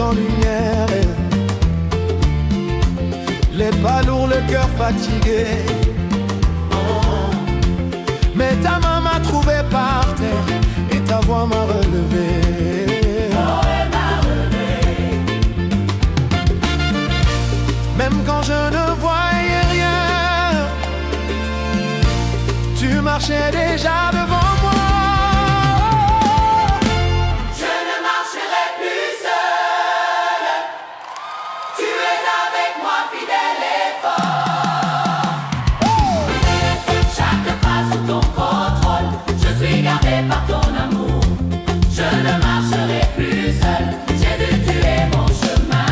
sans lumière, les pas lourds, le cœur fatigué. Mais ta main m'a trouvé par terre et ta voix m'a relevé. Même quand je ne voyais rien, tu marchais déjà devant moi. Je ne marcherai plus seul. Tu es avec moi, fidèle et fort. Chaque pas sous ton contrôle, je suis gardé par ton amour. Je ne marcherai plus seul. Jésus, tu es mon chemin.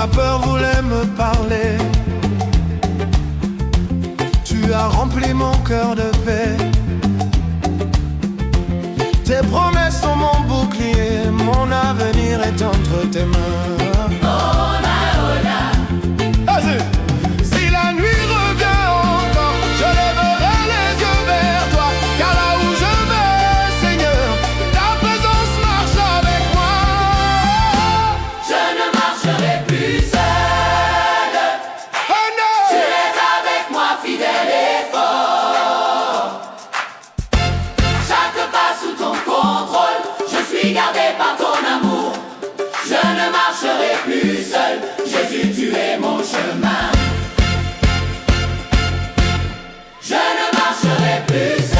La peur voulait me parler, tu as rempli mon cœur de paix. Tes promesses sont mon bouclier, mon avenir est entre tes mains. Vas-y. Si la nuit revient encore, je lèverai les yeux vers toi, car là où je vais, Seigneur, ta présence marche avec moi. Je ne marcherai plus seul. Oh non! Tu es avec moi, fidèle et fort. Chaque pas sous ton contrôle, je suis gardé par ton amour. Je ne marcherai plus seul. Jésus, tu es mon chemin. Je ne marcherai plus seul.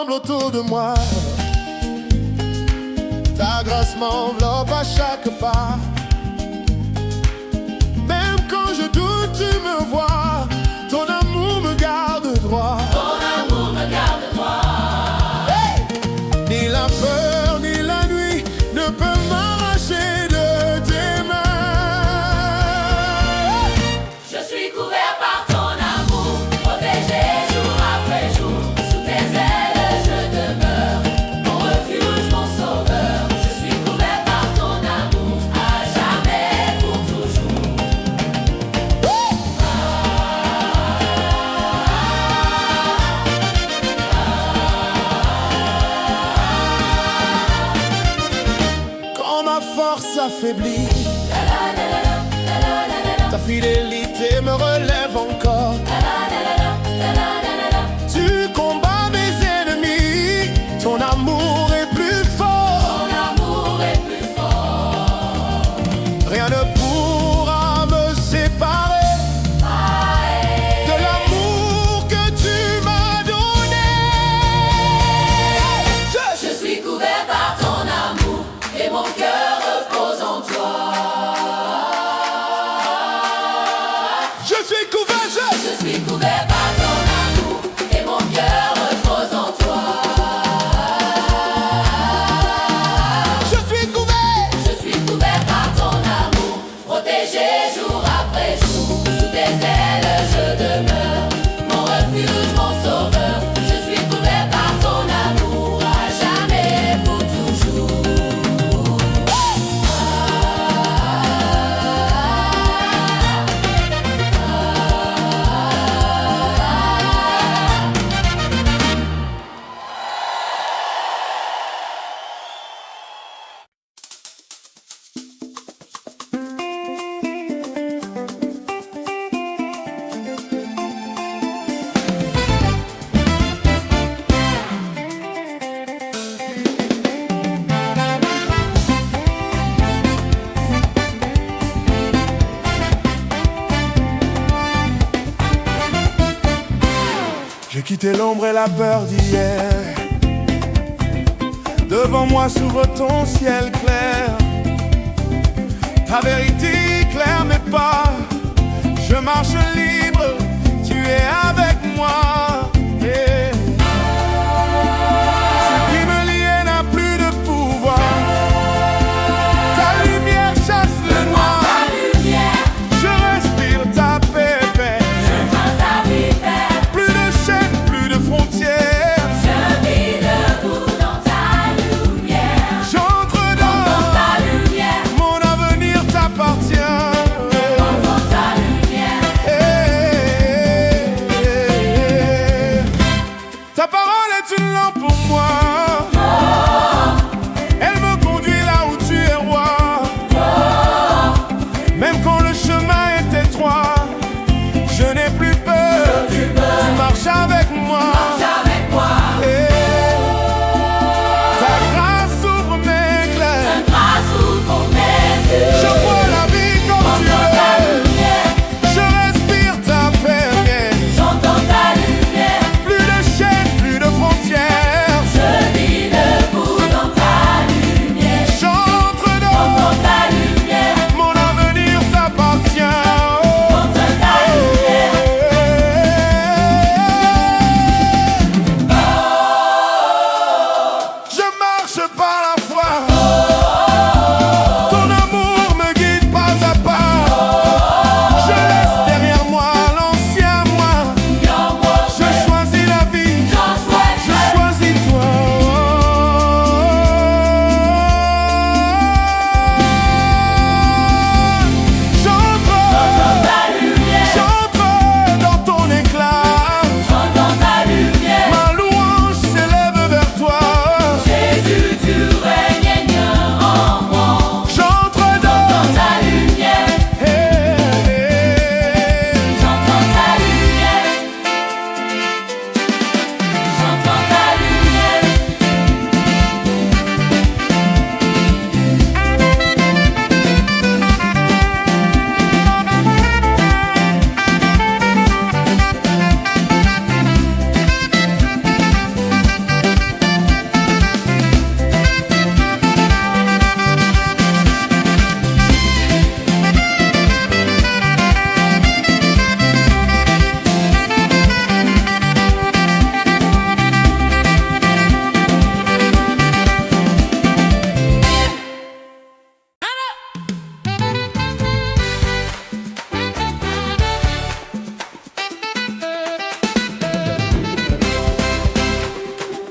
Autour de moi, ta grâce m'enveloppe à chaque pas. Même quand je doute, tu me vois. Ton amour me garde droit. Ton amour me garde droit. Hey! Ni la peur, ni la nuit ne peuvent m'arracher de tes mains. Je suis couvert par ton amour, protégé jour après jour. Sous tes ailes, je demeure, mon refuge, mon sauveur. Je suis couvert par ton amour, à jamais, pour toujours. Quand ma force affaiblit, ta fidélité me relève encore. Tu combats mes ennemis, ton amour est plus fort. Ton amour est plus fort. Rien ne pourra me séparer de l'amour que tu m'as donné. Je suis couvert par ton amour et mon cœur repose en toi. Je suis couvert, Je suis couvert par ton amour et mon cœur repose en toi. je suis couvert. Je suis couvert par ton amour, protégé jour après jour. Sous tes ailes je demeure, mon refuge, mon sauveur. Je suis couvert par ton amour, à jamais, pour toujours. quitté l'ombre et la peur d'hier. Devant moi s'ouvre ton ciel clair, ta vérité claire mes pas. Je marche libre, tu es avec moi. Yeah. Ce qui me liait n'a plus de pouvoir. Ta lumière chasse le noir. Je respire ta paix, paix. Plus de chaînes, plus de frontières. Je vis debout dans ta lumière. J'entre dans ta lumière. Mon avenir t'appartient. Ta parole est une lampe pour moi. Elle me conduit là où tu es roi. Même quand le chemin est étroit, je n'ai plus peur. Tu marches avec moi. Ta grâce ouvre mes clés. Je vois la vie comme tu veux. Je respire ta paix. J'entends ta lumière. Plus de chaînes, plus de frontières. Je vis debout dans ta lumière. J'entre dans J'entends ta lumière. mon avenir t'appartient. J'entends ta lumière. Je marche par la foi. Ton amour me guide pas à pas. Je laisse derrière moi l'ancien moi. Je choisis la vie. Je choisis toi. J'entre dans ton éclat. Ma louange s'élève vers toi. Jésus, tu règnes en moi. J'entre dans Ta lumière. J'entends ta lumière. J'entends ta lumière.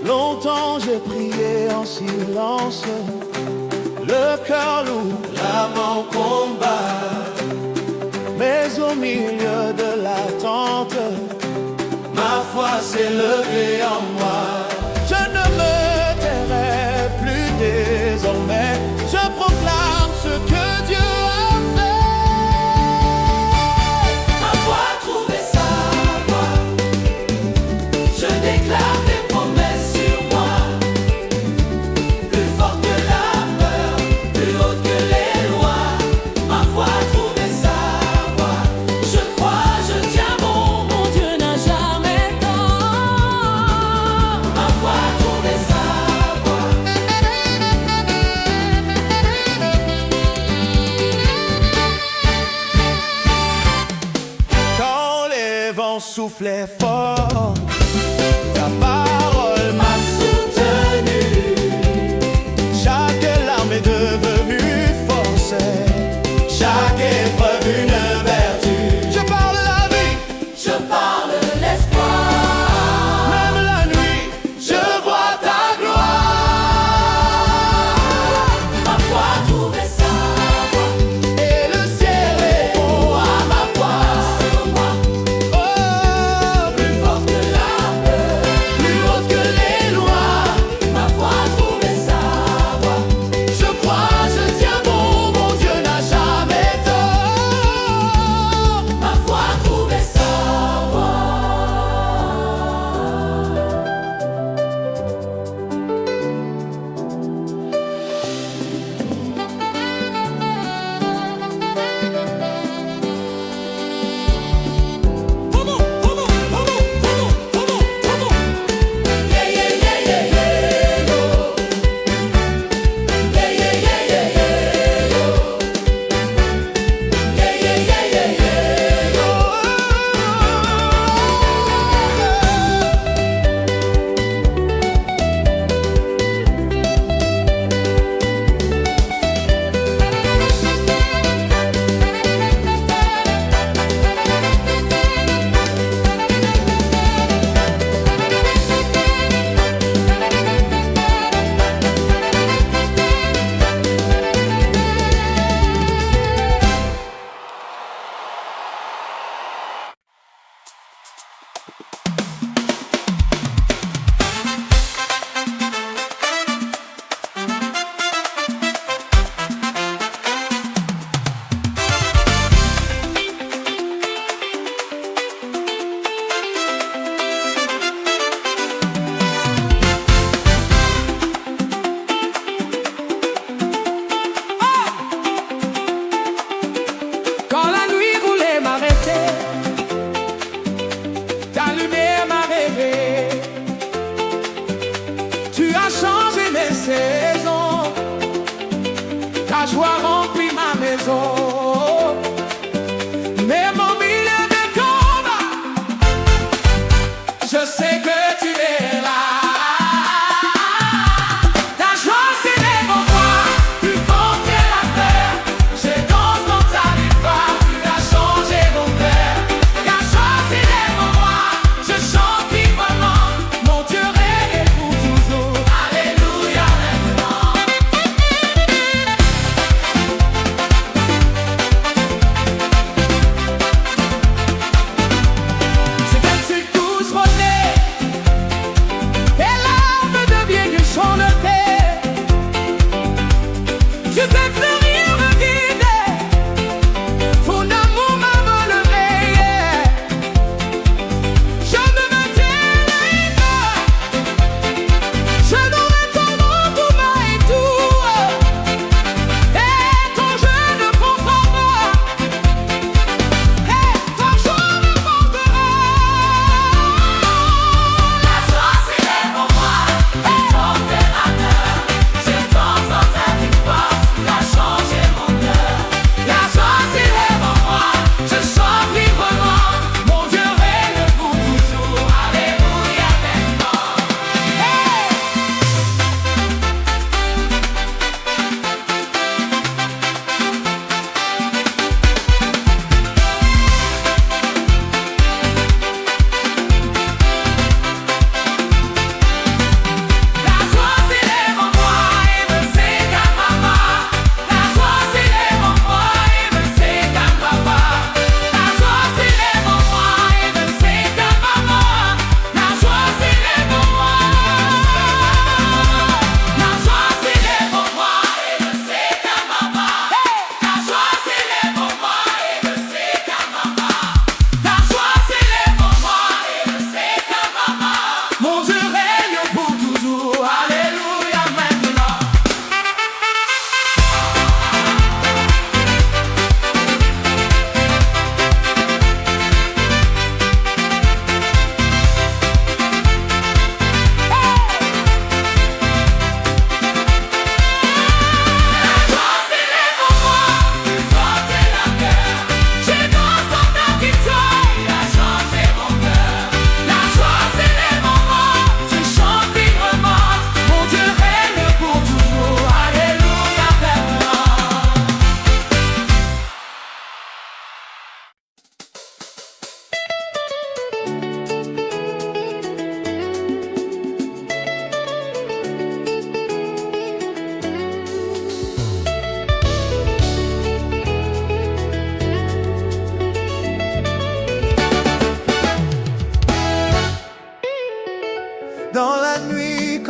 Longtemps j'ai prié en silence, le cœur lourd, l'âme en combat. Mais au milieu de l'attente, ma foi s'est levée en moi. Je ne me tairai plus désormais, je proclame ce que Dieu a fait. Ma foi a trouvé sa voie. Je déclare tes promesses sur moi. Plus forte que la peur, plus haute que les lois. Ma foi a trouvé sa voie. Je crois, je tiens bon, mon Dieu n'a jamais tort. Ma foi a trouvé sa voie. Quand les vents soufflaient fort, ta parole m'a soutenu. Chaque larme est devenue force, chaque épreuve une vertu. Je parle la vie, Je parle l'espoir. même la nuit, je vois ta gloire. Ma foi a trouvé sa voie. Et le ciel répond à ma voix. Sur moi, Oh, plus forte que la peur, plus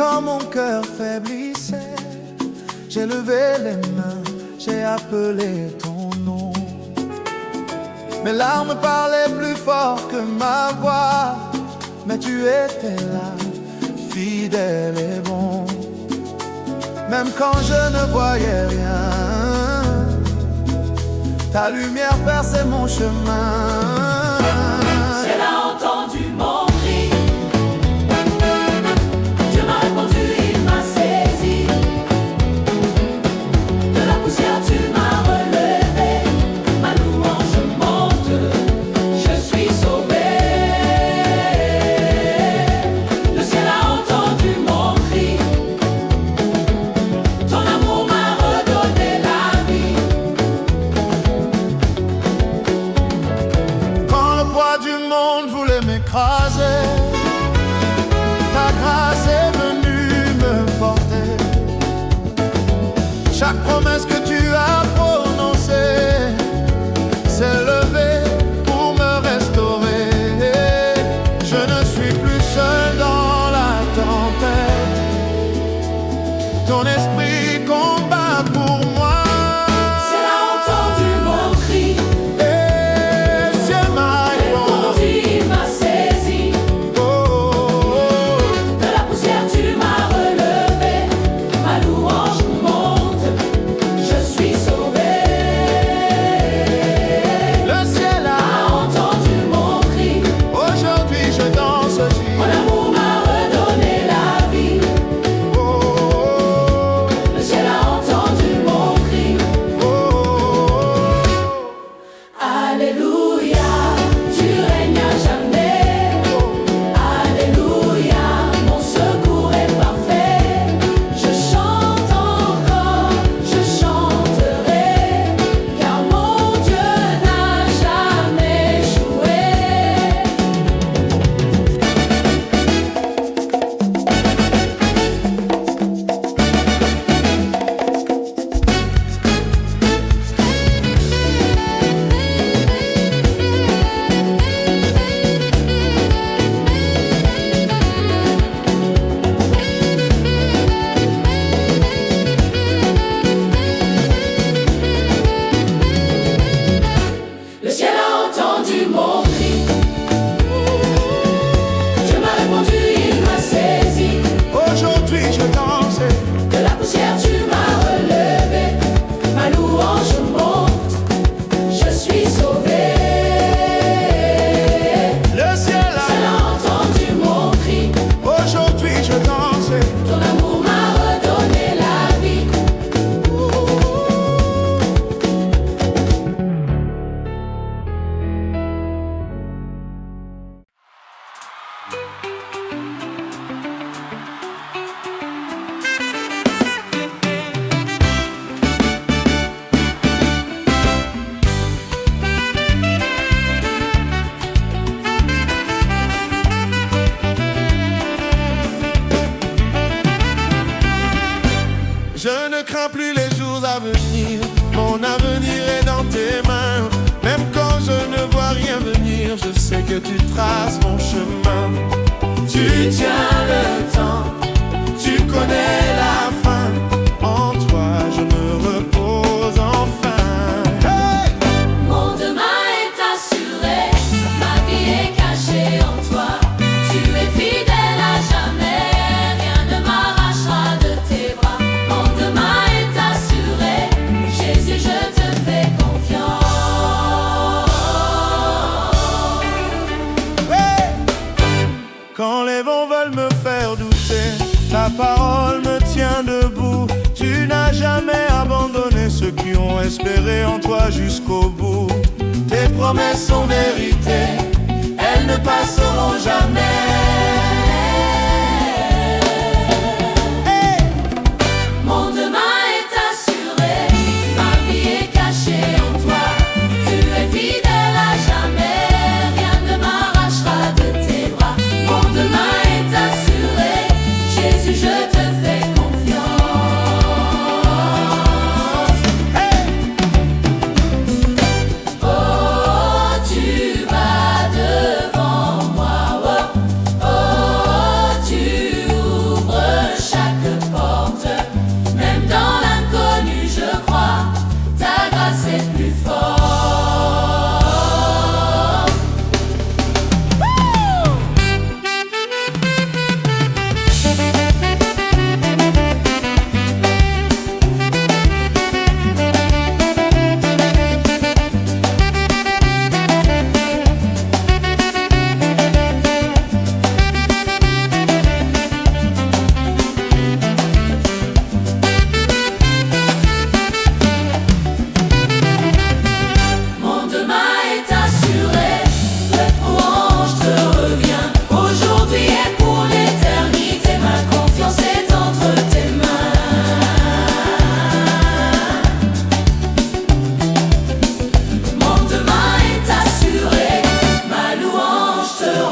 quand mon cœur faiblissait, j'ai levé les mains, j'ai appelé ton nom. Mes larmes parlaient plus fort que ma voix, mais tu étais là, fidèle et bon. Même quand je ne voyais rien, ta lumière perçait mon chemin. Ciel a entendu mon cri, Dieu m'a répondu, il m'a saisi. De la poussière tu m'as relevé, ma louange monte, je suis sauvé. Le ciel a entendu mon cri, ton amour m'a redonné la vie. Quand le poids du monde voulait m'écraser, ta grâce est venue me porter. Chaque promesse que tu as prononcée s'est levée pour me restaurer. Je ne suis plus seul dans la tempête, ton esprit combat pour moi. Ciel a entendu mon cri, Et le ciel m'a répondu. il m'a saisi. Oh, oh, oh. De la poussière tu m'as relevé, ma louange monte, je suis sauvé. Le ciel A a entendu mon cri, aujourd'hui je danse aussi. mon amour m'a redonné la vie. Oh, oh, Le ciel a entendu mon cri, oh, oh, Alléluia, tu règnes à jamais. Alléluia, mon secours est parfait. Je chante encore, je chanterai, car mon Dieu n'a jamais échoué. Le ciel a entendu mon cri, Dieu m'a répondu, il m'a saisi. aujourd'hui je danse. De la poussière tu m'as relevé, ma louange monte, je suis sauvé. Le ciel Elle a a entendu mon cri, aujourd'hui je danse. ton amour m'a redonné la vie. Je ne crains plus les jours à venir, mon avenir est dans tes mains. Même quand je ne vois rien venir, je sais que tu traces mon chemin. Tu tiens le temps, tu connais la fin. En toi je me repose enfin. Hey! Mon demain est assuré, ma vie est cachée en toi. Tu es fidèle à jamais, rien ne m'arrachera de tes bras. Mon demain est assuré, Jésus, je te fais confiance. Hey! Quand les vents veulent me faire douter, ta parole me tient debout. Tu n'as jamais abandonné ceux qui ont espéré en toi jusqu'au bout. Tes promesses sont vérité, elles ne passeront jamais. Hey! Mon demain est assuré, ma vie est cachée en toi. Tu es fidèle à jamais, rien ne m'arrachera de tes bras. Mon demain est assuré, Jésus, je te fais confiance. Hey! Oh, tu vas devant moi.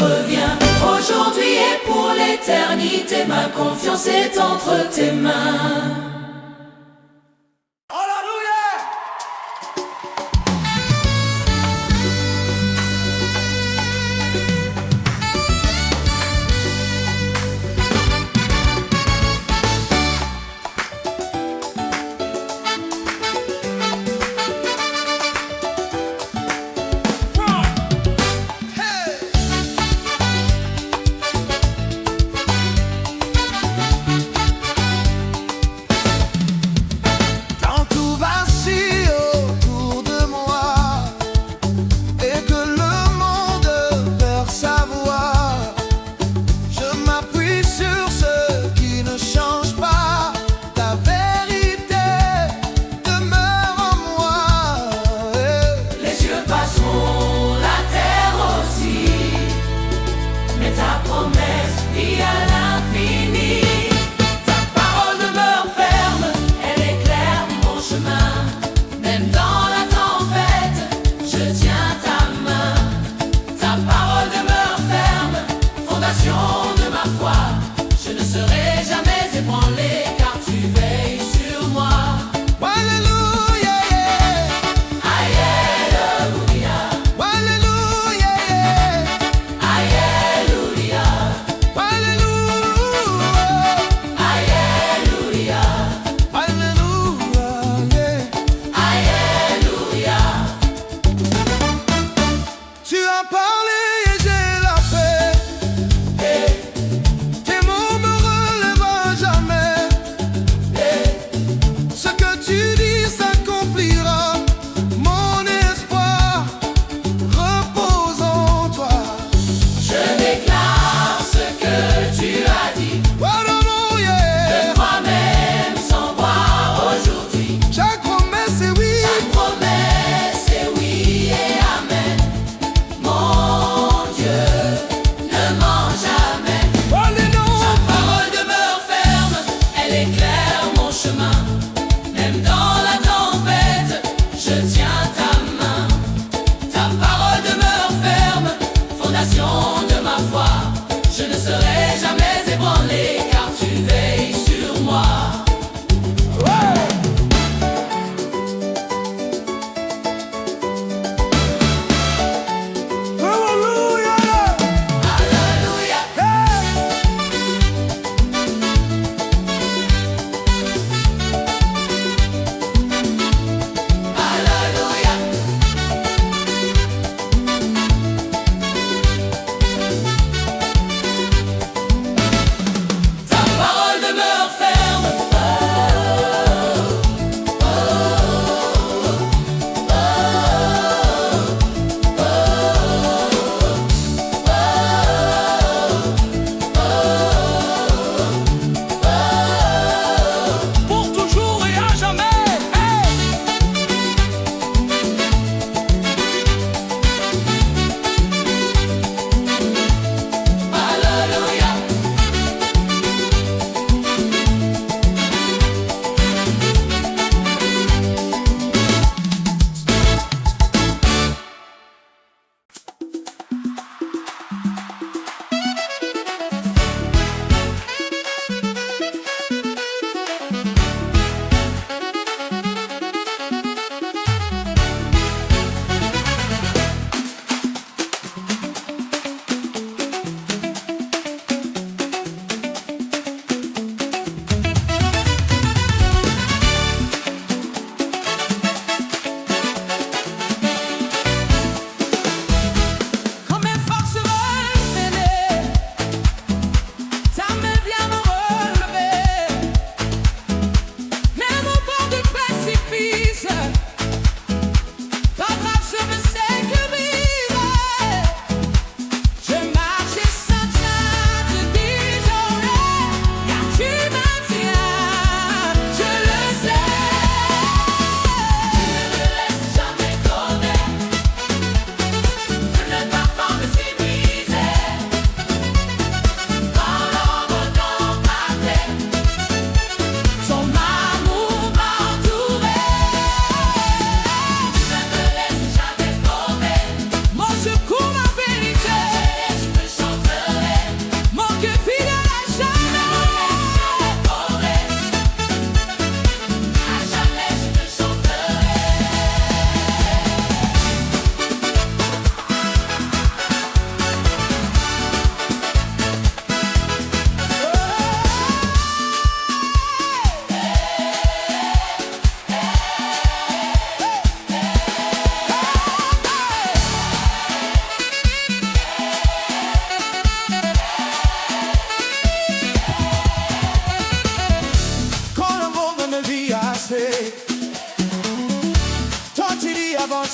reviens. Aujourd'hui et pour l'éternité, ma confiance est entre tes mains.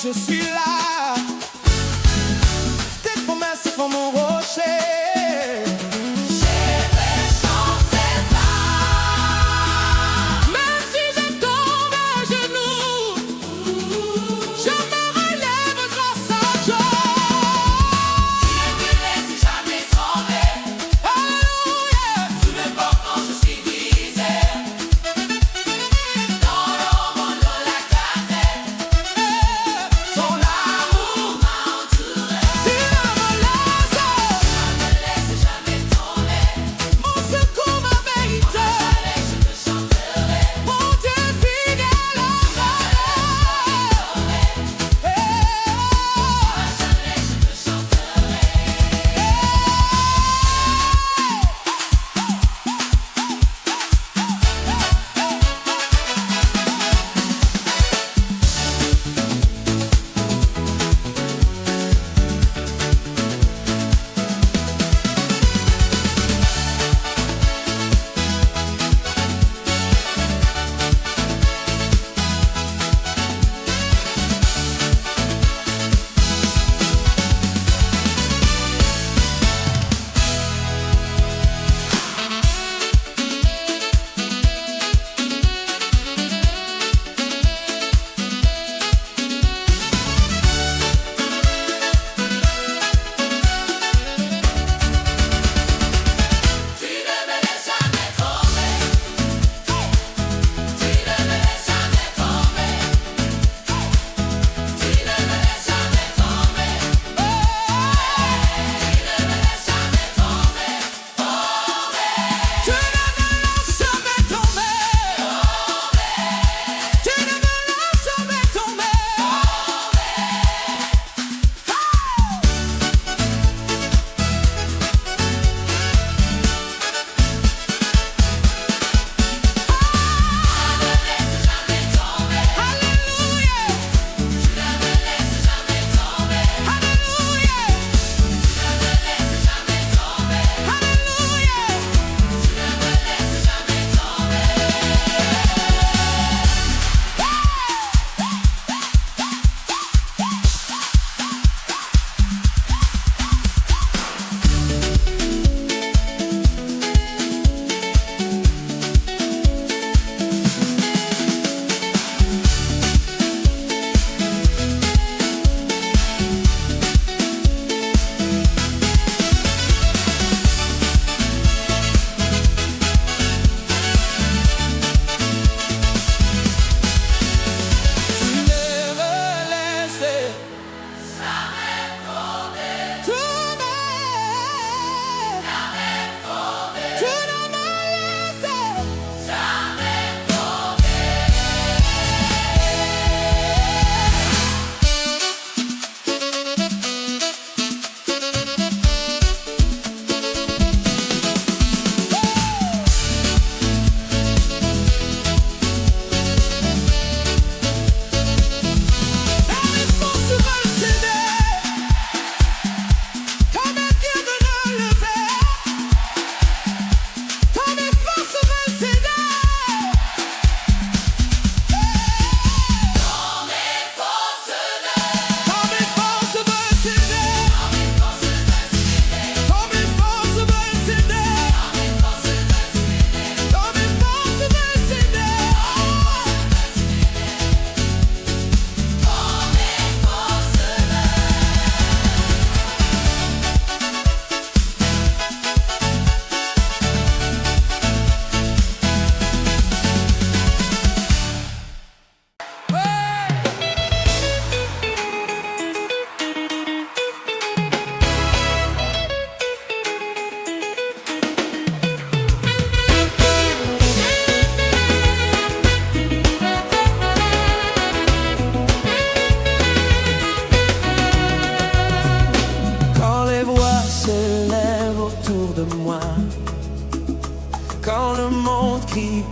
je suis là. Tes promesses font mon rocher.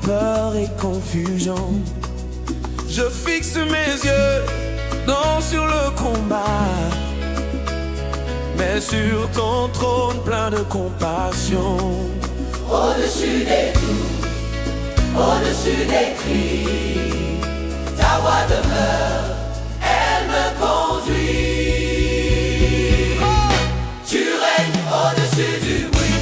peur et confusion. Je fixe mes yeux non sur le combat, mais sur ton trône plein de compassion. Au-dessus des tours, au-dessus des cris, ta voix demeure, elle me aujourd'hui. Tu règnes au-dessus du bruit,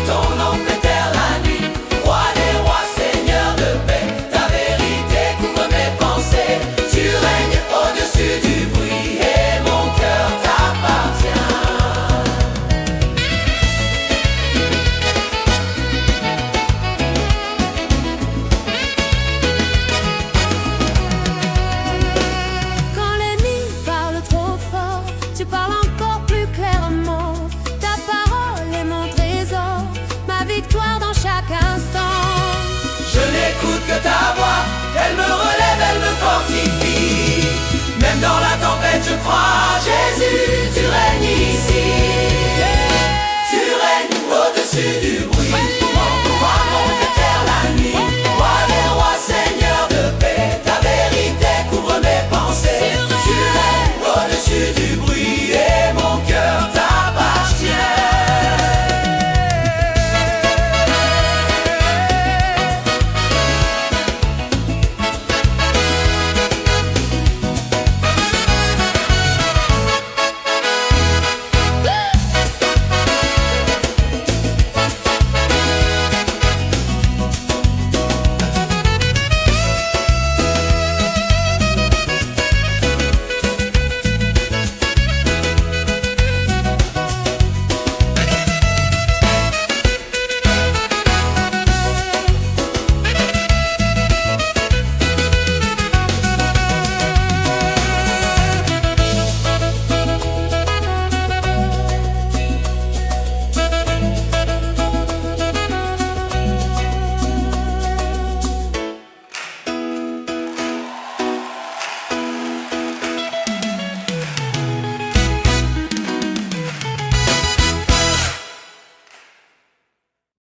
ton nom fait taire la nuit. Roi des rois, Seigneur de paix, ta vérité couvre mes pensées. Tu règnes au-dessus du bruit et mon cœur t'appartient. Quand l'ennemi parle trop fort, tu parles encore plus clairement. Ta parole est mon trésor, ma victoire dans chaque instant. Je n'écoute que ta voix, elle me relève, elle me fortifie. Même dans la tempête, je crois, Jésus, tu règnes ici.